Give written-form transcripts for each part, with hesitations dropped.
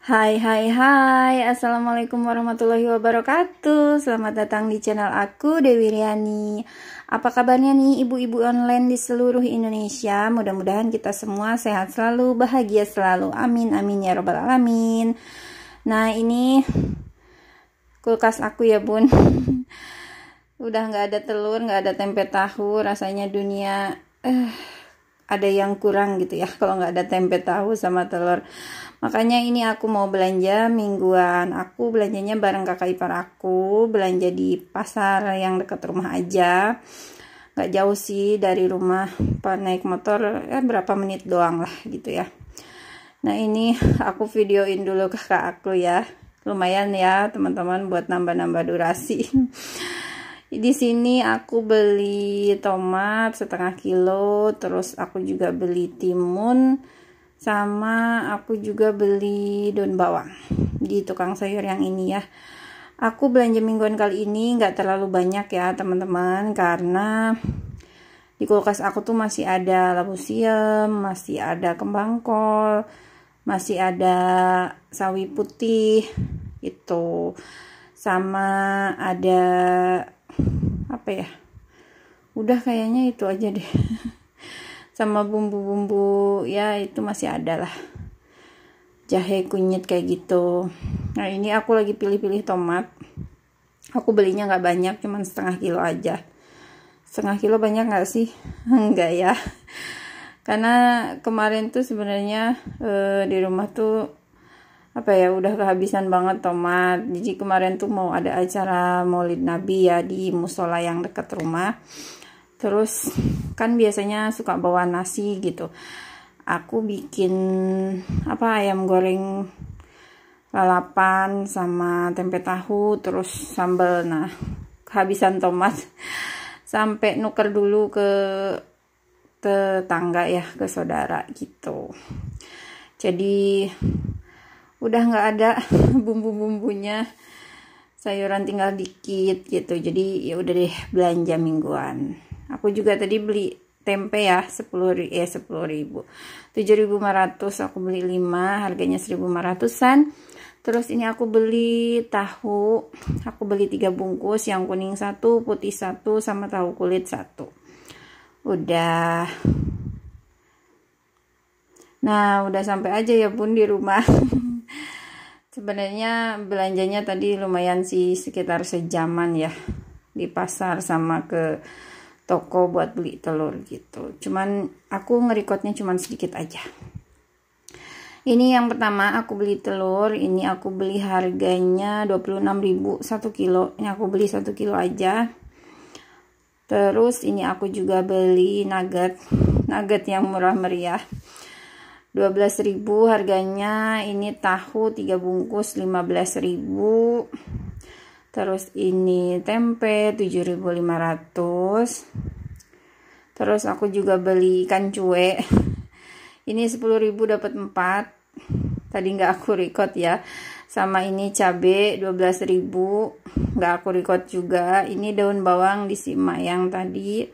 Hai hai hai, Assalamualaikum warahmatullahi wabarakatuh. Selamat datang di channel aku, Dewi Riani. Apa kabarnya nih ibu-ibu online di seluruh Indonesia? Mudah-mudahan kita semua sehat selalu, bahagia selalu. Amin amin ya robbal alamin. Nah, ini kulkas aku ya bun. Udah nggak ada telur, nggak ada tempe tahu. Rasanya dunia ada yang kurang gitu ya kalau nggak ada tempe tahu sama telur. Makanya ini aku mau belanja mingguan. Aku belanjanya bareng kakak ipar aku, belanja di pasar yang dekat rumah aja. Nggak jauh sih dari rumah, naik motor berapa menit doang lah gitu ya. Nah, ini aku videoin dulu kakak aku ya. Lumayan ya teman-teman buat nambah-nambah durasi. Di sini aku beli tomat setengah kilo, terus aku juga beli timun, sama aku juga beli daun bawang di tukang sayur yang ini ya. Aku belanja mingguan kali ini nggak terlalu banyak ya teman-teman, karena di kulkas aku tuh masih ada labu siam, masih ada kembang kol, masih ada sawi putih itu, sama ada apa ya, udah kayaknya itu aja deh. Sama bumbu-bumbu ya itu masih ada lah, jahe, kunyit kayak gitu. Nah, ini aku lagi pilih-pilih tomat. Aku belinya nggak banyak, cuman setengah kilo aja. Setengah kilo banyak nggak sih? Enggak ya, karena kemarin tuh sebenarnya di rumah tuh apa ya, udah kehabisan banget tomat. Jadi kemarin tuh mau ada acara Maulid Nabi ya di musola yang dekat rumah. Terus kan biasanya suka bawa nasi gitu. Aku bikin ayam goreng lalapan sama tempe tahu terus sambal. Nah, kehabisan tomat sampai nuker dulu ke tetangga ya, ke saudara gitu. Jadi udah nggak ada bumbu-bumbunya, sayuran tinggal dikit gitu. Jadi ya udah deh belanja mingguan. Aku juga tadi beli tempe ya 10.000 7.500 aku beli 5, harganya 1.500-an. Terus ini aku beli tahu, aku beli 3 bungkus, yang kuning 1, putih 1, sama tahu kulit 1. Udah. Nah, udah sampai aja ya bun di rumah. Sebenarnya belanjanya tadi lumayan sih, sekitar sejaman ya di pasar sama ke toko buat beli telur gitu. Cuman aku ngerekodnya cuman sedikit aja. Ini yang pertama aku beli telur. Ini aku beli harganya 26.000 1 kilo. Ini aku beli 1 kilo aja. Terus ini aku juga beli nugget yang murah meriah, 12.000 harganya. Ini tahu 3 bungkus 15.000. Terus ini tempe 7.500. Terus aku juga beli ikan cuek. Ini 10.000 dapat 4. Tadi nggak aku record ya. Sama ini cabe 12.000, nggak aku record juga. Ini daun bawang di Simayang tadi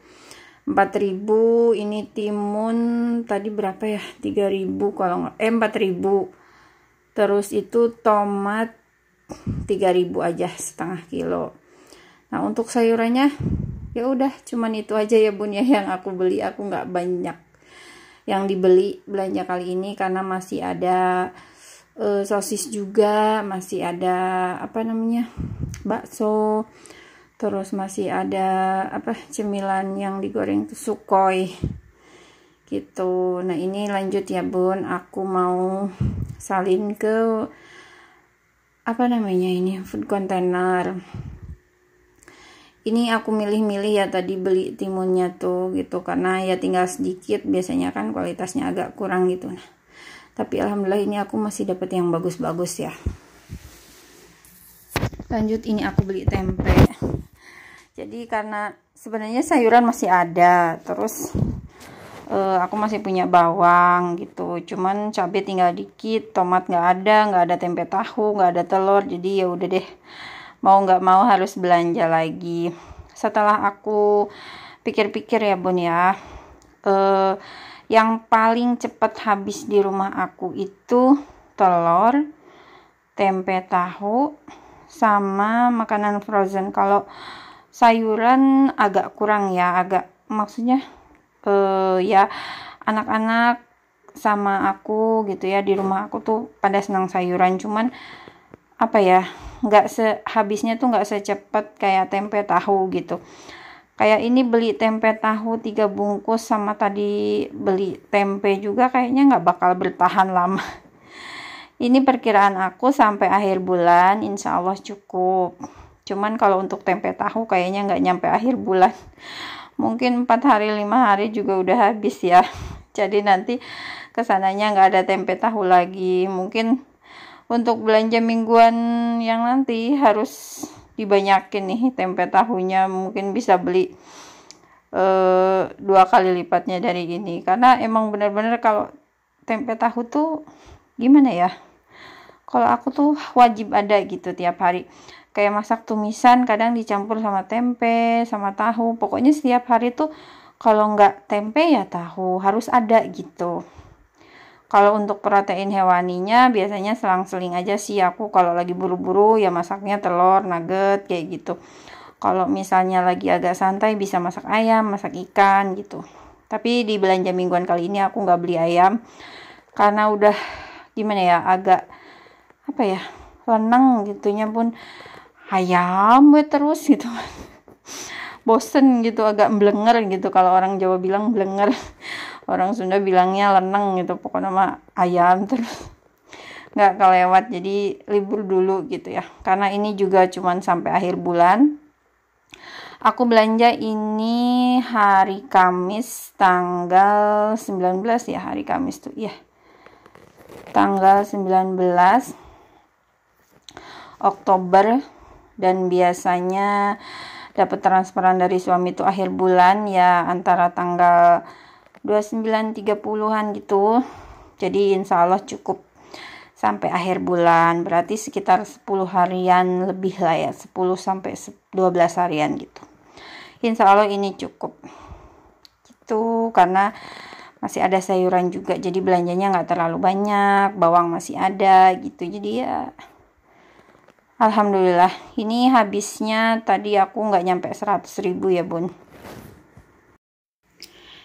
4.000. Ini timun tadi berapa ya? 3.000 kalau 4.000. Terus itu tomat 3.000 aja setengah kilo. Nah, untuk sayurannya ya udah cuman itu aja ya bun ya yang aku beli. Aku nggak banyak yang dibeli belanja kali ini, karena masih ada sosis juga, masih ada bakso, terus masih ada cemilan yang digoreng tuh sukhoi gitu. Nah, ini lanjut ya bun, aku mau salin ke ini food container. Ini aku milih-milih ya tadi beli timunnya tuh gitu, karena ya tinggal sedikit, biasanya kan kualitasnya agak kurang gitu. Nah, tapi alhamdulillah ini aku masih dapat yang bagus-bagus ya. Lanjut, ini aku beli tempe. Jadi karena sebenarnya sayuran masih ada, terus aku masih punya bawang gitu, cuman cabai tinggal dikit, tomat nggak ada tempe tahu, nggak ada telur. Jadi ya udah deh, mau nggak mau harus belanja lagi. Setelah aku pikir-pikir ya bun ya, yang paling cepat habis di rumah aku itu telur, tempe tahu sama makanan frozen. Kalau sayuran agak kurang ya, maksudnya ya anak-anak sama aku gitu ya, di rumah aku tuh pada senang sayuran, cuman apa ya, habisnya tuh nggak secepat kayak tempe tahu gitu. Kayak ini beli tempe tahu 3 bungkus sama tadi beli tempe juga kayaknya nggak bakal bertahan lama. Ini perkiraan aku sampai akhir bulan insya Allah cukup. Cuman kalau untuk tempe tahu kayaknya nggak nyampe akhir bulan. Mungkin 4 hari 5 hari juga udah habis ya. Jadi nanti kesananya nggak ada tempe tahu lagi. Mungkin untuk belanja mingguan yang nanti harus dibanyakin nih tempe tahunya, mungkin bisa beli 2 kali lipatnya dari ini, karena emang bener-bener kalau tempe tahu tuh gimana ya, kalau aku tuh wajib ada gitu tiap hari. Kayak masak tumisan kadang dicampur sama tempe sama tahu, pokoknya setiap hari tuh kalau nggak tempe ya tahu harus ada gitu. Kalau untuk protein hewaninya biasanya selang-seling aja sih aku, kalau lagi buru-buru ya masaknya telur, nugget kayak gitu. Kalau misalnya lagi agak santai bisa masak ayam, masak ikan gitu. Tapi di belanja mingguan kali ini aku nggak beli ayam karena udah gimana ya, agak apa ya, lenang gitunya pun ayam terus gitu. Bosen gitu, agak blenger gitu, kalau orang Jawa bilang blenger. Orang Sunda bilangnya leneng gitu, pokoknya mah ayam terus nggak kelewat, jadi libur dulu gitu ya, karena ini juga cuman sampai akhir bulan. Aku belanja ini hari Kamis tanggal 19 ya, hari Kamis tuh ya, tanggal 19 Oktober, dan biasanya dapat transferan dari suami itu akhir bulan ya, antara tanggal 29-30-an gitu. Jadi insya Allah cukup sampai akhir bulan, berarti sekitar 10 harian lebih lah ya, 10 sampai 12 harian gitu. Insya Allah ini cukup gitu, karena masih ada sayuran juga, jadi belanjanya nggak terlalu banyak, bawang masih ada gitu, jadi ya alhamdulillah. Ini habisnya tadi aku nggak nyampe 100.000 ya bun.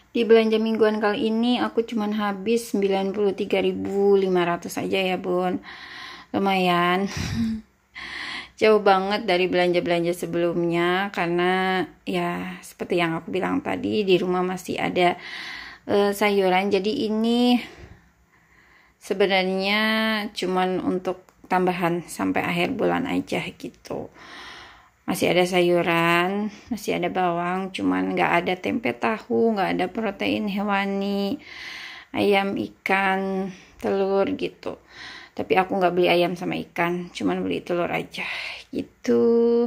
Di belanja mingguan kali ini aku cuman habis 93.500 aja ya bun, lumayan. Jauh banget dari belanja-belanja sebelumnya, karena ya seperti yang aku bilang tadi, di rumah masih ada sayuran. Jadi ini sebenarnya cuman untuk tambahan sampai akhir bulan aja gitu. Masih ada sayuran, masih ada bawang, cuman nggak ada tempe tahu, nggak ada protein hewani, ayam, ikan, telur gitu. Tapi aku nggak beli ayam sama ikan, cuman beli telur aja gitu.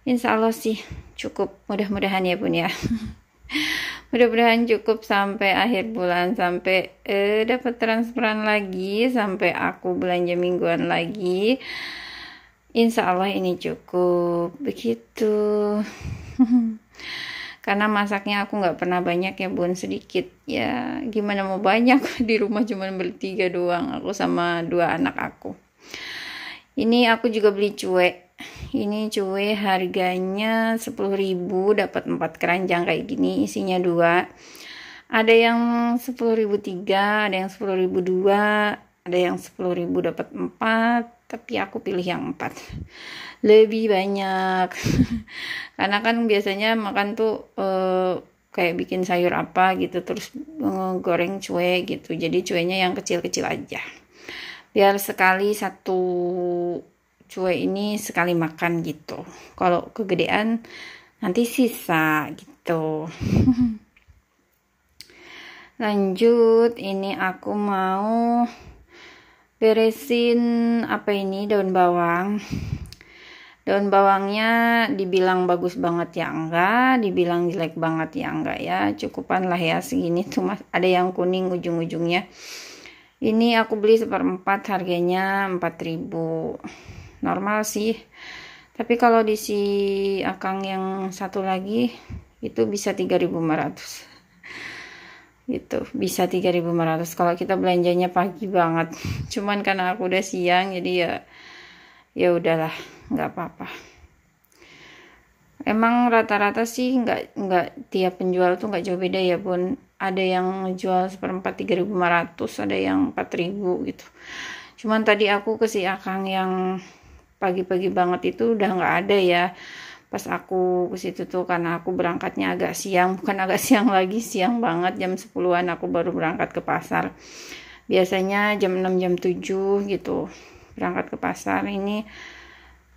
Insya Allah sih cukup, mudah-mudahan ya bun ya. Mudah-mudahan cukup sampai akhir bulan, sampai dapat transferan lagi, sampai aku belanja mingguan lagi. Insya Allah ini cukup begitu. Karena masaknya aku nggak pernah banyak ya bun, sedikit ya, gimana mau banyak, di rumah cuma bertiga doang, aku sama 2 anak aku. Ini aku juga beli cuek. Ini cuek harganya 10.000, dapat 4 keranjang kayak gini, isinya 2. Ada yang 10.003, ada yang 10.002, ada yang 10.000 dapat 4. Tapi aku pilih yang 4, lebih banyak. Karena kan biasanya makan tuh kayak bikin sayur apa gitu, terus goreng cuek gitu, jadi cueknya yang kecil-kecil aja, biar sekali satu cuek ini sekali makan gitu. Kalau kegedean nanti sisa gitu. Lanjut, ini aku mau beresin apa ini, daun bawang. Daun bawangnya dibilang bagus banget ya enggak, dibilang jelek banget ya enggak ya, cukupan lah ya segini tuh mas. Ada yang kuning ujung-ujungnya. Ini aku beli 1/4, harganya 4.000. Normal sih. Tapi kalau di si Akang yang satu lagi itu bisa 3.500. gitu, bisa 3.500 kalau kita belanjanya pagi banget. Cuman karena aku udah siang, jadi ya udahlah, nggak apa-apa. Emang rata-rata sih nggak tiap penjual tuh nggak jauh beda ya Bun. Ada yang jual seperempat 3.500, ada yang 4.000 gitu. Cuman tadi aku ke si Akang yang pagi-pagi banget itu udah nggak ada ya. Pas aku ke situ tuh karena aku berangkatnya agak siang, bukan agak siang lagi, siang banget, jam 10-an aku baru berangkat ke pasar. Biasanya jam 6 jam 7 gitu berangkat ke pasar. Ini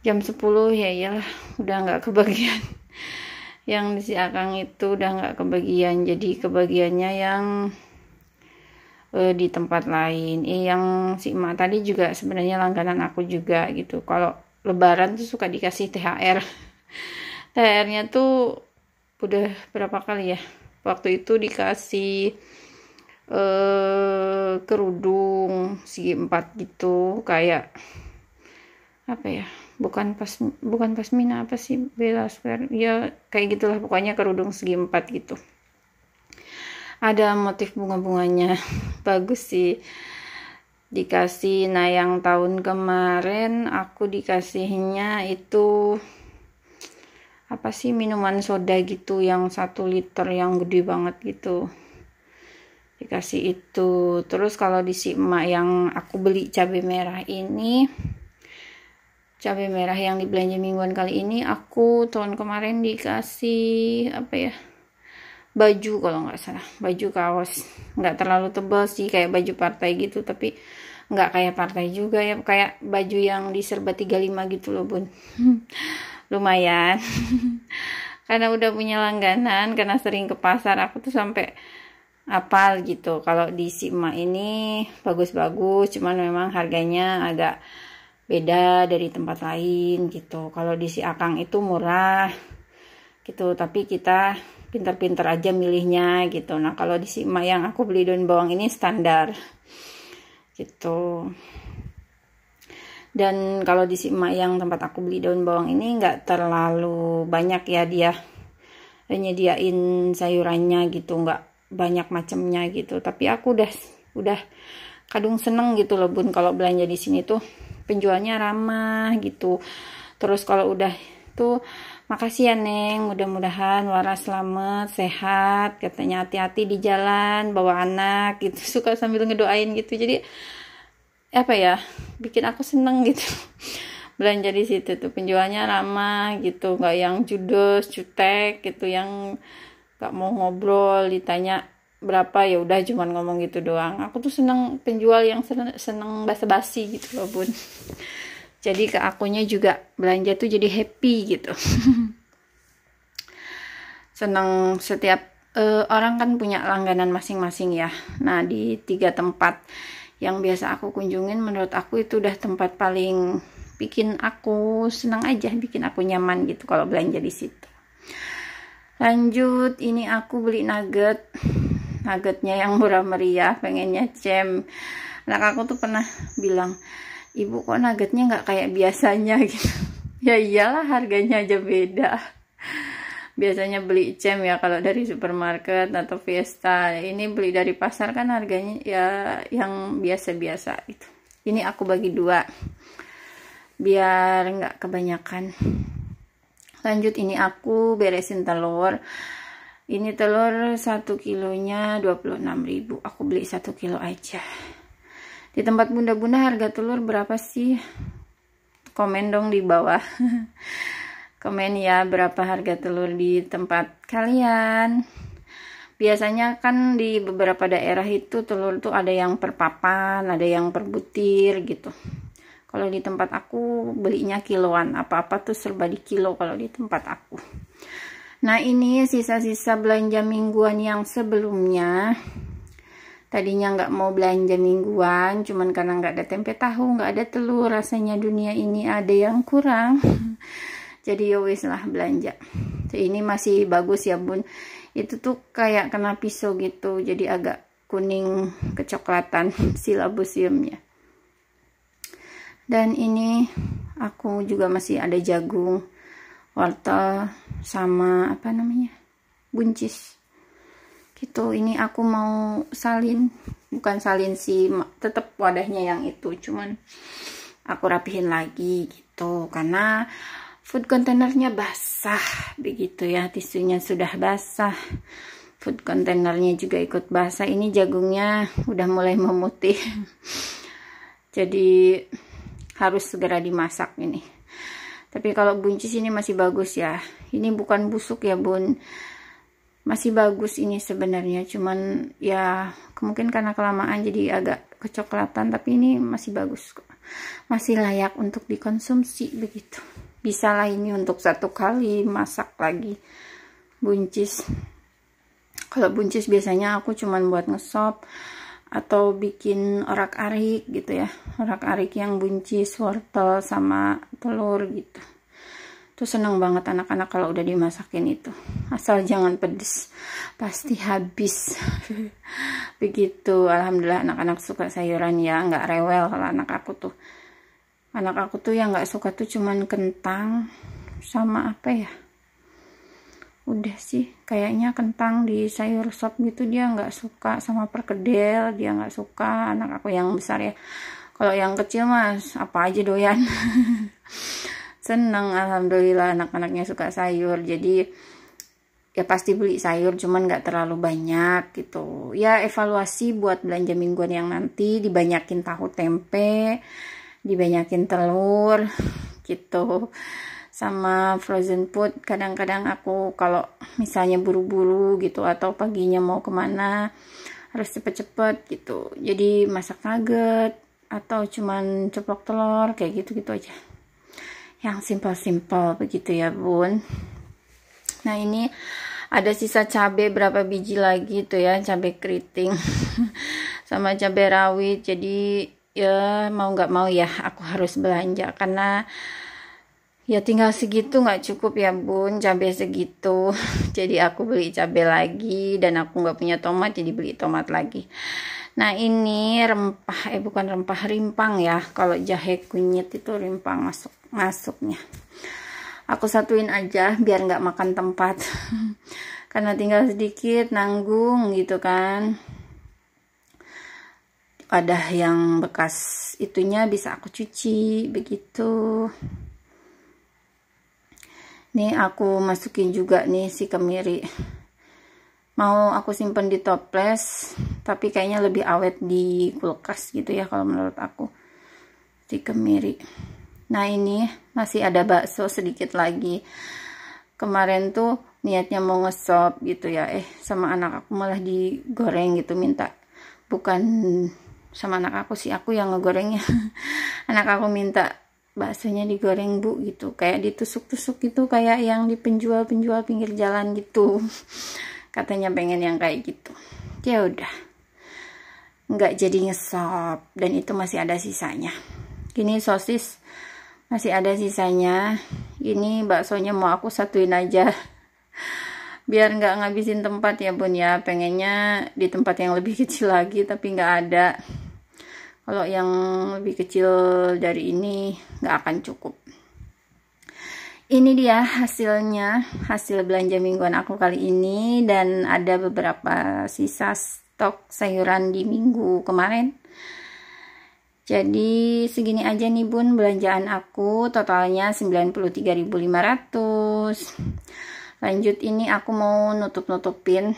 jam 10 ya iyalah udah nggak kebagian. Yang di si Akang itu udah nggak kebagian, jadi kebagiannya yang di tempat lain. Yang si emak tadi juga sebenarnya langganan aku juga gitu. Kalau lebaran tuh suka dikasih THR. THR-nya tuh udah berapa kali ya? Waktu itu dikasih kerudung segi 4 gitu, kayak apa ya? Bukan pasmina, apa sih, Bella Square. Ya kayak gitulah pokoknya, kerudung segi 4 gitu. Ada motif bunga-bunganya. Bagus sih. Dikasih. Nah, yang tahun kemarin aku dikasihnya itu apa sih, minuman soda gitu yang 1 liter yang gede banget gitu, dikasih itu. Terus kalau di si emak yang aku beli cabai merah ini, cabai merah yang di belanja mingguan kali ini, aku tahun kemarin dikasih apa ya, baju kalau nggak salah, baju kaos nggak terlalu tebal sih, kayak baju partai gitu, tapi nggak kayak partai juga ya, kayak baju yang di serba 35 gitu loh Bun. Lumayan. Karena udah punya langganan, karena sering ke pasar, aku tuh sampai apal gitu. Kalau di si emak ini bagus-bagus, cuman memang harganya agak beda dari tempat lain gitu. Kalau di si Akang itu murah gitu, tapi kita pintar-pintar aja milihnya gitu. Nah, kalau di si emak yang aku beli daun bawang ini standar gitu. Dan kalau di si emak yang tempat aku beli daun bawang ini nggak terlalu banyak ya, dia nyediain sayurannya gitu, nggak banyak macamnya gitu. Tapi aku udah kadung seneng gitu loh Bun, kalau belanja di sini tuh penjualnya ramah gitu. Terus kalau udah tuh, makasih ya Neng, mudah-mudahan waras selamat sehat, katanya hati-hati di jalan bawa anak gitu. Suka sambil ngedoain gitu, jadi apa ya, bikin aku seneng gitu. Belanja di situ tuh penjualnya ramah gitu, nggak yang judes jutek gitu, yang nggak mau ngobrol, ditanya berapa ya udah cuman ngomong gitu doang. Aku tuh seneng penjual yang seneng basa-basi gitu loh Bun. Jadi ke akunya juga belanja tuh jadi happy gitu. Seneng. Setiap orang kan punya langganan masing-masing ya. Nah, di 3 tempat yang biasa aku kunjungin, menurut aku itu udah tempat paling bikin aku senang aja, bikin aku nyaman gitu kalau belanja di situ. Lanjut, ini aku beli nuggetnya yang murah meriah, pengennya cem. Anak aku tuh pernah bilang, Ibu kok nuggetnya nggak kayak biasanya gitu. Ya iyalah, harganya aja beda. Biasanya beli cem ya kalau dari supermarket atau Fiesta. Ini beli dari pasar kan harganya ya yang biasa-biasa gitu. Ini aku bagi 2 biar nggak kebanyakan. Lanjut, ini aku beresin telur. Ini telur 1 kilonya 26.000. Aku beli 1 kilo aja. Di tempat bunda-bunda harga telur berapa sih? Komen dong di bawah. Komen ya, berapa harga telur di tempat kalian. Biasanya kan di beberapa daerah itu telur tuh ada yang per papan, ada yang per butir gitu. Kalau di tempat aku belinya kiloan, apa-apa tuh serba di kilo kalau di tempat aku. Nah, ini sisa-sisa belanja mingguan yang sebelumnya. Tadinya nggak mau belanja mingguan, cuman karena nggak ada tempe tahu, nggak ada telur, rasanya dunia ini ada yang kurang. Jadi ya wis lah belanja. Ini masih bagus ya Bun. Itu tuh kayak kena pisau gitu, jadi agak kuning kecoklatan silabusiumnya. Dan ini aku juga masih ada jagung, wortel, sama apa namanya, buncis. gitu. Ini aku mau salin, bukan salin sih, tetap wadahnya yang itu, cuman aku rapihin lagi gitu karena food containernya basah begitu ya, tisunya sudah basah, food containernya juga ikut basah. Ini jagungnya udah mulai memutih jadi harus segera dimasak ini. Tapi kalau buncis ini masih bagus ya, ini bukan busuk ya bun, masih bagus ini sebenarnya, cuman ya mungkin karena kelamaan jadi agak kecoklatan, tapi ini masih bagus kok, masih layak untuk dikonsumsi begitu. Bisa lah ini untuk 1 kali masak lagi buncis. Kalau buncis biasanya aku cuman buat ngesop atau bikin orak-arik gitu ya, orak-arik yang buncis, wortel sama telur gitu. Tuh seneng banget anak-anak kalau udah dimasakin itu, asal jangan pedes, pasti habis begitu. Alhamdulillah anak-anak suka sayuran ya, nggak rewel. Kalau anak aku tuh yang nggak suka tuh cuman kentang sama apa ya, udah sih kayaknya kentang di sayur sop gitu dia nggak suka, sama perkedel dia nggak suka, anak aku yang besar ya. Kalau yang kecil mas apa aja doyan seneng, alhamdulillah anak-anaknya suka sayur, jadi ya pasti beli sayur cuman nggak terlalu banyak gitu ya. Evaluasi buat belanja mingguan yang nanti, dibanyakin tahu tempe, dibanyakin telur gitu, sama frozen food. Kadang-kadang aku kalau misalnya buru-buru gitu atau paginya mau kemana harus cepet-cepet gitu, jadi masak nugget atau cuman ceplok telur kayak gitu-gitu aja, yang simpel-simpel begitu ya bun. Nah ini ada sisa cabai berapa biji lagi tuh ya, cabai keriting sama cabai rawit. Jadi ya mau nggak mau ya aku harus belanja karena ya tinggal segitu nggak cukup ya bun, cabai segitu. Jadi aku beli cabai lagi, dan aku nggak punya tomat jadi beli tomat lagi. Nah ini rempah, bukan rempah, rimpang ya. Kalau jahe kunyit itu rimpang masuknya. Aku satuin aja biar nggak makan tempat karena tinggal sedikit nanggung gitu kan. Wadah yang bekas itunya bisa aku cuci begitu. Nih aku masukin juga nih si kemiri, mau aku simpen di toples tapi kayaknya lebih awet di kulkas gitu ya kalau menurut aku, si kemiri. Nah ini masih ada bakso sedikit lagi, kemarin tuh niatnya mau ngesop gitu ya, sama anak aku malah digoreng gitu, minta, bukan sama anak aku sih, aku yang ngegorengnya anak aku minta baksonya digoreng bu gitu, kayak ditusuk-tusuk gitu, kayak yang di penjual-penjual pinggir jalan gitu katanya pengen yang kayak gitu. Ya udah nggak jadi ngesop, dan itu masih ada sisanya. Ini sosis masih ada sisanya, ini baksonya mau aku satuin aja biar nggak ngabisin tempat ya bun ya, pengennya di tempat yang lebih kecil lagi tapi nggak ada. Kalau yang lebih kecil dari ini nggak akan cukup. Ini dia hasilnya, hasil belanja mingguan aku kali ini, dan ada beberapa sisa stok sayuran di minggu kemarin. Jadi segini aja nih bun belanjaan aku, totalnya 93.500. Lanjut ini aku mau nutup-nutupin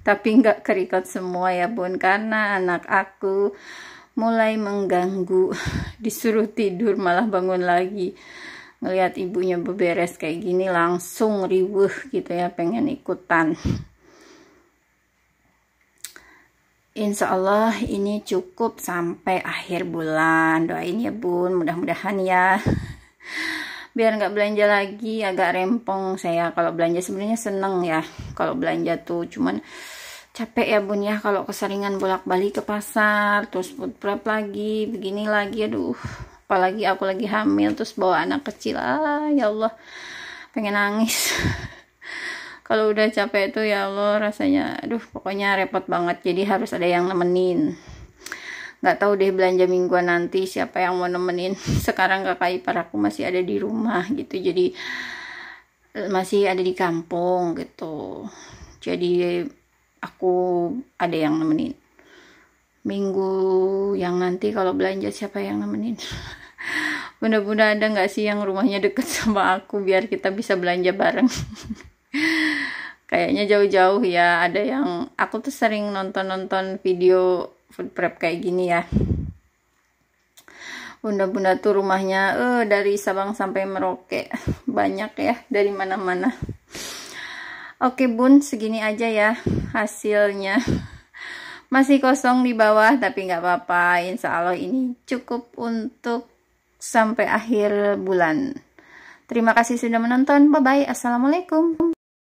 tapi nggak kerikat semua ya bun, karena anak aku mulai mengganggu, disuruh tidur malah bangun lagi, ngelihat ibunya beberes kayak gini langsung riweuh gitu ya, pengen ikutan. Insya Allah ini cukup sampai akhir bulan, doain ya bun, mudah-mudahan ya biar nggak belanja lagi. Agak rempong saya kalau belanja, sebenarnya seneng ya kalau belanja tuh, cuman capek ya bun ya kalau keseringan bolak-balik ke pasar, terus food prep lagi, begini lagi, aduh. Apalagi aku lagi hamil terus bawa anak kecil, ya Allah pengen nangis kalau udah capek itu ya Allah rasanya, aduh pokoknya repot banget. Jadi harus ada yang nemenin. Nggak tahu deh belanja mingguan nanti siapa yang mau nemenin. Sekarang kakak ipar aku masih ada di rumah gitu, jadi masih ada di kampung gitu, jadi aku ada yang nemenin. Minggu yang nanti kalau belanja siapa yang nemenin? Bunda-bunda ada nggak sih yang rumahnya deket sama aku biar kita bisa belanja bareng? Kayaknya jauh-jauh ya. Ada yang aku tuh sering nonton video food prep kayak gini ya. Bunda-bunda tuh rumahnya dari Sabang sampai Merauke, banyak ya, dari mana-mana. Oke bun, segini aja ya hasilnya. Masih kosong di bawah, tapi nggak apa-apa. Insya Allah ini cukup untuk sampai akhir bulan. Terima kasih sudah menonton. Bye-bye. Assalamualaikum.